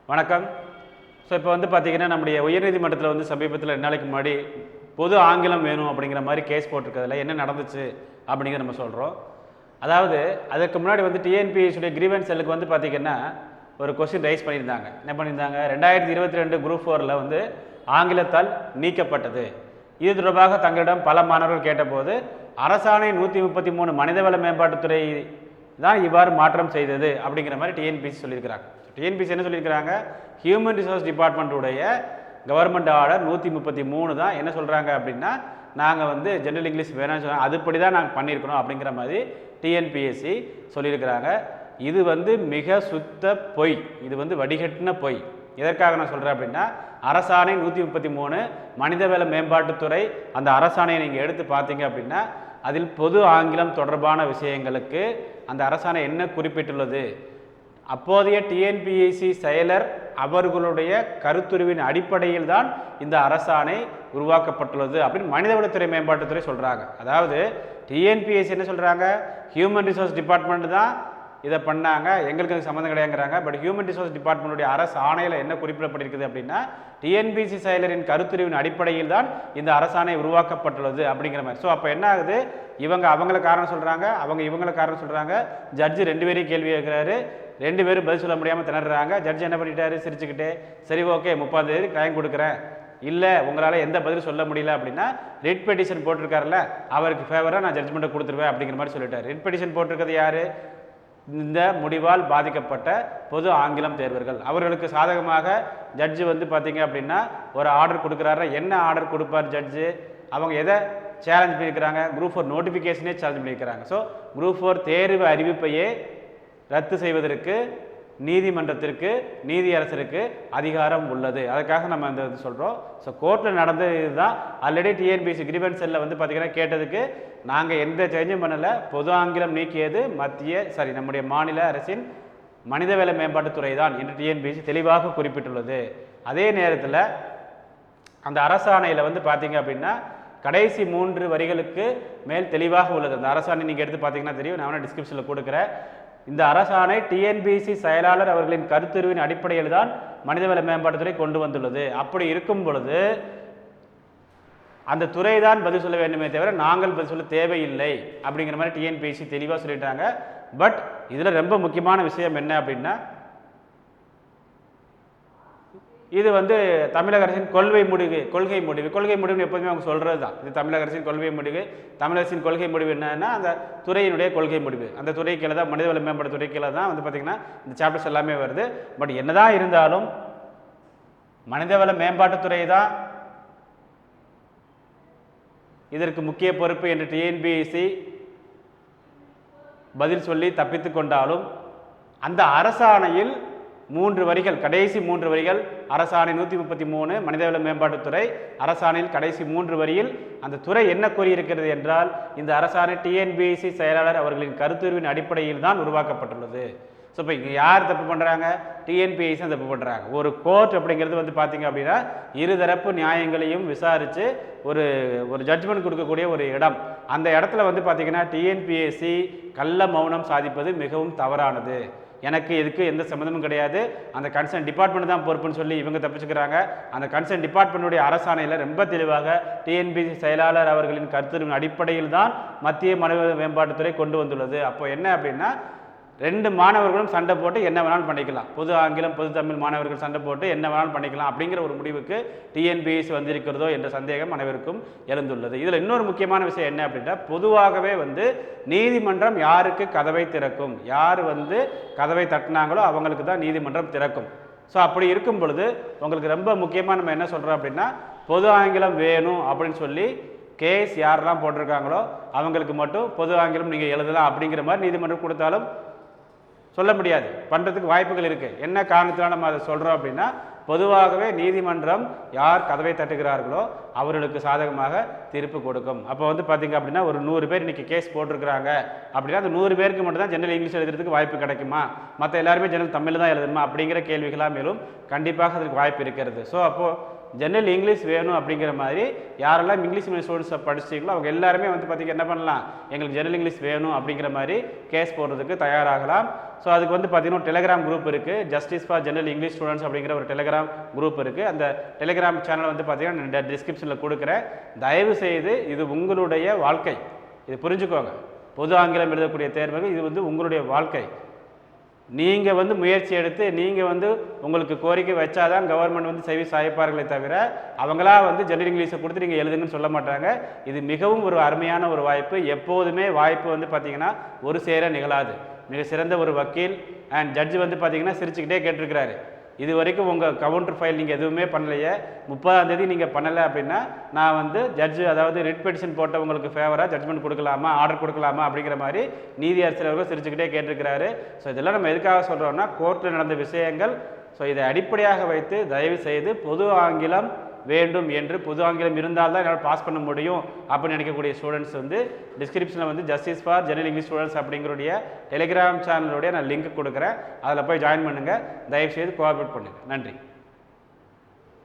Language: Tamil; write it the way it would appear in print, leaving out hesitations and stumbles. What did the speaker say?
வணக்கம். ஸோ இப்போ வந்து பார்த்தீங்கன்னா நம்முடைய உயர்நீதிமன்றத்தில் வந்து சமீபத்தில் 2 நாளைக்கு முன்னாடி பொது ஆங்கிலம் வேணும் அப்படிங்கிற மாதிரி கேஸ் போட்டிருக்கிறதுல என்ன நடந்துச்சு அப்படிங்கிறத நம்ம சொல்கிறோம். அதாவது அதுக்கு முன்னாடி வந்து டிஎன்பிஎஸ்சியுடைய கிரீவன்ஸ் செல்லுக்கு வந்து பார்த்தீங்கன்னா ஒரு கொஸ்டின் ரைஸ் பண்ணியிருந்தாங்க. என்ன பண்ணியிருந்தாங்க, 2022 குரூப் 4ல் வந்து ஆங்கிலத்தால் நீக்கப்பட்டது. இது தொடர்பாக தங்களிடம் பல மாணவர்கள் கேட்டபோது அரசாணை 133 மனிதவள மேம்பாட்டுத்துறை தான் இவ்வாறு மாற்றம் செய்தது அப்படிங்கிற மாதிரி டிஎன்பிஎஸ்சி சொல்லியிருக்கிறாங்க. டிஎன்பிஎஸ்சி என்ன சொல்லியிருக்கிறாங்க, ஹியூமன் ரிசோர்ஸ் டிபார்ட்மெண்ட்டுடைய கவர்மெண்ட் ஆர்டர் 133 தான் என்ன சொல்கிறாங்க அப்படின்னா, நாங்கள் வந்து ஜென்ரல் இங்கிலீஷ் வேணும்னு சொல்கிறாங்க, அதுபடி தான் நாங்கள் பண்ணியிருக்கணும் அப்படிங்கிற மாதிரி டிஎன்பிஎஸ்சி சொல்லியிருக்கிறாங்க. இது வந்து மிக சுத்த பொய், இது வந்து வடிகட்டின பொய். எதற்காக நான் சொல்கிறேன் அப்படின்னா, அரசாணை 133 மனிதவள மேம்பாட்டுத்துறை அந்த அரசாணையை நீங்கள் எடுத்து பார்த்தீங்க அப்படின்னா அதில் பொது ஆங்கிலம் தொடர்பான விஷயங்களுக்கு அந்த அரசாணை என்ன குறிப்பிட்டுள்ளது, அப்போதைய டிஎன்பிஎஸ்சி செயலர் அவர்களுடைய கருத்துருவின் அடிப்படையில் தான் இந்த அரசாணை உருவாக்கப்பட்டுள்ளது அப்படின்னு மனிதவளத்துறை மேம்பாட்டுத்துறை சொல்கிறாங்க. அதாவது டிஎன்பிஎஸ்சி என்ன சொல்கிறாங்க, ஹியூமன் ரிசோர்ஸ் டிபார்ட்மெண்ட் தான் இதை பண்ணாங்க, எங்களுக்கு அது சம்மந்தம் கிடையாதுங்கிறாங்க. பட் ஹியூமன் ரிசோர்ஸ் டிபார்ட்மெண்ட்டுடைய அரசு ஆணையில் என்ன குறிப்பிடப்பட்டிருக்குது அப்படின்னா, டிஎன்பிஎஸ்சி செயலரின் கருத்துருவின் அடிப்படையில் தான் இந்த அரசாணை உருவாக்கப்பட்டுள்ளது அப்படிங்கிற மாதிரி. ஸோ அப்போ என்ன ஆகுது, இவங்க அவங்கள காரணம் சொல்கிறாங்க, அவங்க இவங்கள காரணம் சொல்கிறாங்க. ஜட்ஜு 2 பேரையும் கேள்வி கேட்குறாரு, 2 பேரும் பதில் சொல்ல முடியாமல் திணறாங்க. ஜட்ஜ் என்ன பண்ணிட்டாரு, சிரிச்சுக்கிட்டே சரி ஓகே 30ஆம் தேதி டைம் கொடுக்குறேன், இல்லை உங்களால் எந்த பதிலும் சொல்ல முடியல அப்படின்னா ரிட் பெட்டிஷன் போட்டிருக்காருல்ல அவருக்கு ஃபேவராக நான் ஜட்ஜ்மெண்ட்டை கொடுத்துருவேன் அப்படிங்கிற மாதிரி சொல்லிட்டார். ரிட் பெட்டிஷன் போட்டிருக்கிறது யார், இந்த முடிவால் பாதிக்கப்பட்ட பொது ஆங்கிலம் தேர்வர்கள். அவர்களுக்கு சாதகமாக ஜட்ஜு வந்து பார்த்தீங்க அப்படின்னா ஒரு ஆர்டர் கொடுக்குறாரு. என்ன ஆர்டர் கொடுப்பார் ஜட்ஜு, அவங்க எதை சேலஞ்ச் பண்ணியிருக்கிறாங்க, குரூப் 4 நோட்டிஃபிகேஷனே சேலஞ்ச் பண்ணியிருக்கிறாங்க. ஸோ குரூப் 4 தேர்வு அறிவிப்பையே ரத்து செய்வதற்கு நீதிமன்றத்திற்கு நீதியரசருக்கு அதிகாரம் உள்ளது. அதுக்காக நம்ம இந்த இது சொல்கிறோம். ஸோ கோர்ட்டில் நடந்தது இதுதான். ஆல்ரெடி டிஎன்பிஎஸ்சி கிரீவன்ஸ் செல்லில் வந்து பார்த்திங்கன்னா கேட்டதுக்கு நாங்கள் எந்த சேஞ்சும் பண்ணலை, பொது ஆங்கிலம் நீக்கியது நம்முடைய மாநில அரசின் மனிதவள மேம்பாட்டுத்துறை தான் என்று டிஎன்பிஎஸ்சி தெளிவாக குறிப்பிட்டுள்ளது. அதே நேரத்தில் அந்த அரசாணையில் வந்து பார்த்திங்க அப்படின்னா கடைசி 3 வரிகளுக்கு மேல் தெளிவாக உள்ளது. அந்த அரசாணை நீங்கள் எடுத்து பார்த்தீங்கன்னா தெரியும், நான் வேணால் டிஸ்கிரிப்ஷனில் கொடுக்குறேன். இந்த அரசாணை டிஎன்பிஎஸ்சி செயலாளர் அவர்களின் கருத்துருவின் அடிப்படையில் தான் மனிதவள மேம்பாட்டுத்துறை கொண்டு வந்துள்ளது. அப்படி இருக்கும் பொழுது அந்த துறை தான் பதில் சொல்ல வேண்டுமே தவிர நாங்கள் பதில் சொல்ல தேவையில்லை அப்படிங்கிற மாதிரி டிஎன்பிஎஸ்சி தெளிவாக சொல்லிட்டாங்க. பட் இதில் ரொம்ப முக்கியமான விஷயம் என்ன அப்படின்னா, இது வந்து தமிழக அரசின் கொள்கை முடிவு எப்போதுமே அவங்க சொல்கிறது தான். இது தமிழக அரசின் கொள்கை முடிவு. தமிழக அரசின் கொள்கை முடிவு என்னன்னா அந்த துறையினுடைய கொள்கை முடிவு. அந்த துறை கீழே தான் மனிதவள மேம்பாட்டு துறை கீழே தான் வந்து பார்த்திங்கன்னா இந்த சாப்டர்ஸ் எல்லாமே வருது. பட் என்னதான் இருந்தாலும் மனிதவள மேம்பாட்டுத்துறை தான் இதற்கு முக்கிய பொறுப்பு என்று டிஎன்பிஎஸ்சி பதில் சொல்லி தப்பித்து கொண்டாலும் அந்த அரசாணையில் 3 வரிகள், கடைசி 3 வரிகள், அரசாணை 133 மனிதவள மேம்பாட்டுத்துறை அரசாணையில் கடைசி 3 வரியில் அந்த துறை என்ன கூறியிருக்கிறது என்றால், இந்த அரசாணை டிஎன்பிஎஸ்சி செயலாளர் அவர்களின் கருத்துருவின் அடிப்படையில் தான் உருவாக்கப்பட்டுள்ளது. ஸோ இப்போ இங்கே யார் தப்பு பண்ணுறாங்க, டிஎன்பிஎஸ்சி தான் தப்பு பண்ணுறாங்க. ஒரு கோர்ட் அப்படிங்கிறது வந்து பார்த்திங்க அப்படின்னா இருதரப்பு நியாயங்களையும் விசாரித்து ஒரு ஜட்ஜ்மெண்ட் கொடுக்கக்கூடிய ஒரு இடம். அந்த இடத்துல வந்து பார்த்திங்கன்னா டிஎன்பிஎஸ்சி கள்ள மௌனம் சாதிப்பது மிகவும் தவறானது. எனக்கு இதுக்கு எந்த சம்மந்தமும் கிடையாது, அந்த கன்சர்ன் டிபார்ட்மெண்ட் தான் பொறுப்புன்னு சொல்லி இவங்க தப்பிச்சுக்கிறாங்க. அந்த கன்சர்ன் டிபார்ட்மெண்ட்டுடைய அரசாணையில் ரொம்ப தெளிவாக டிஎன்பிஎஸ்சி செயலாளர் அவர்களின் கருத்துரின் அடிப்படையில் தான் மத்திய மனிதவள மேம்பாட்டுத்துறை கொண்டு வந்துள்ளது. அப்போ என்ன அப்படின்னா 2 மாணவர்களும் சண்டை போட்டு என்ன வேணாலும் பண்ணிக்கலாம், பொது ஆங்கிலம் பொது தமிழ் மாணவர்கள் சண்டை போட்டு என்ன வேணாலும் பண்ணிக்கலாம் அப்படிங்கிற ஒரு முடிவுக்கு டிஎன்பிஎஸ்சி வந்திருக்கிறதோ என்ற சந்தேகம் அனைவருக்கும் எழுந்துள்ளது. இதில் இன்னொரு முக்கியமான விஷயம் என்ன அப்படின்னா, பொதுவாகவே வந்து நீதிமன்றம் யாருக்கு கதவை திறக்கும், யார் வந்து கதவை தட்டினாங்களோ அவங்களுக்கு தான் நீதிமன்றம் திறக்கும். ஸோ அப்படி இருக்கும் பொழுது உங்களுக்கு ரொம்ப முக்கியமாக நம்ம என்ன சொல்கிறோம் அப்படின்னா, பொது ஆங்கிலம் வேணும் அப்படின்னு சொல்லி கேஸ் யாரெல்லாம் போட்டிருக்காங்களோ அவங்களுக்கு மட்டும் பொது ஆங்கிலம் நீங்கள் எழுதலாம் அப்படிங்கிற மாதிரி நீதிமன்றம் கொடுத்தாலும் சொல்ல முடியாது, பண்ணுறதுக்கு வாய்ப்புகள் இருக்குது. என்ன காரணத்தினால நம்ம அதை சொல்கிறோம் அப்படின்னா, பொதுவாகவே நீதிமன்றம் யார் கதவை தட்டுகிறார்களோ அவர்களுக்கு சாதகமாக தீர்ப்பு கொடுக்கும். அப்போ வந்து பார்த்திங்க அப்படின்னா ஒரு 100 பேர் இன்றைக்கி கேஸ் போட்டிருக்கிறாங்க அப்படின்னா அந்த 100 பேருக்கு மட்டும் தான் ஜெனரல் இங்கிலீஷ் எழுதுறதுக்கு வாய்ப்பு கிடைக்குமா, மற்ற எல்லாருமே ஜெனரல் தமிழ் தான் எழுதணுமா அப்படிங்கிற கேள்விகளாக மேலும் கண்டிப்பாக அதற்கு வாய்ப்பு இருக்கிறது. ஸோ அப்போது ஜெனரல் இங்கிலீஷ் வேணும் அப்படிங்கிற மாதிரி யாரெல்லாம் இங்கிலீஷ் மீடியம் ஸ்டூடெண்ட்ஸை படிச்சிங்களோ அவங்க எல்லாருமே வந்து பார்த்திங்க என்ன பண்ணலாம், எங்களுக்கு ஜெனரல் இங்கிலீஷ் வேணும் அப்படிங்கிற மாதிரி கேஸ் போடுறதுக்கு தயாராகலாம். ஸோ அதுக்கு வந்து பார்த்தீங்கன்னா ஒரு டெலிகிராம் குரூப் இருக்குது, justice for general English students அப்படிங்கிற ஒரு டெலிகிராம் குரூப் இருக்குது. அந்த டெலிகிராம் சேனல் வந்து பார்த்தீங்கன்னா டிஸ்கிரிப்ஷனில் கொடுக்குறேன். தயவு செய்து இது உங்களுடைய வாழ்க்கை, இது புரிஞ்சுக்கோங்க. பொது ஆங்கிலம் எழுதக்கூடிய தேர்வுகள் இது வந்து உங்களுடைய வாழ்க்கை. நீங்கள் வந்து முயற்சி எடுத்து நீங்கள் வந்து உங்களுக்கு கோரிக்கை வச்சாதான் கவர்மெண்ட் வந்து செவி சாய்ப்பார்களே தவிர அவங்களா வந்து ஜெனரல் இங்கிலீஷை கொடுத்து நீங்கள் எழுதுங்கன்னு சொல்ல மாட்டாங்க. இது மிகவும் ஒரு அருமையான ஒரு வாய்ப்பு. எப்போதுமே வாய்ப்பு வந்து பார்த்திங்கன்னா ஒரு சேர நிகழாது. மிக சிறந்த ஒரு வக்கீல் அண்ட் ஜட்ஜு வந்து பார்த்திங்கன்னா சிரிச்சுக்கிட்டே கேட்டிருக்கிறாரு, இது வரைக்கும் உங்கள் கவுண்டர் ஃபைல் நீங்கள் எதுவுமே பண்ணலையே, 30ஆம் தேதி நீங்கள் பண்ணலை அப்படின்னா நான் வந்து ஜட்ஜு அதாவது ரிட் பெட்டிஷன் போட்டவங்களுக்கு ஃபேவராக ஜட்ஜ்மெண்ட் கொடுக்கலாமா, ஆர்டர் கொடுக்கலாமா அப்படிங்கிற மாதிரி நீதியரசர் அவர்கள் சிரிச்சுக்கிட்டே கேட்டிருக்கிறாரு. ஸோ இதெல்லாம் நம்ம எதுக்காக சொல்கிறோம்னா கோர்ட்டில் நடந்த விஷயங்கள். ஸோ இதை அடிப்படையாக வைத்து தயவு செய்து பொது ஆங்கிலம் வேண்டும் என்று, பொது ஆங்கிலம் இருந்தால் தான் என்னால் பாஸ் பண்ண முடியும் அப்படின்னு நினைக்கக்கூடிய ஸ்டூடெண்ட்ஸ் வந்து டிஸ்கிரிப்ஷனில் வந்து justice for general English students அப்படிங்கிறடைய டெலிகிராம் சேனலுடைய நான் லிங்க் கொடுக்குறேன். அதில் போய் ஜாயின் பண்ணுங்கள். தயவுசெய்து கோஆப்ரேட் பண்ணுங்கள். நன்றி.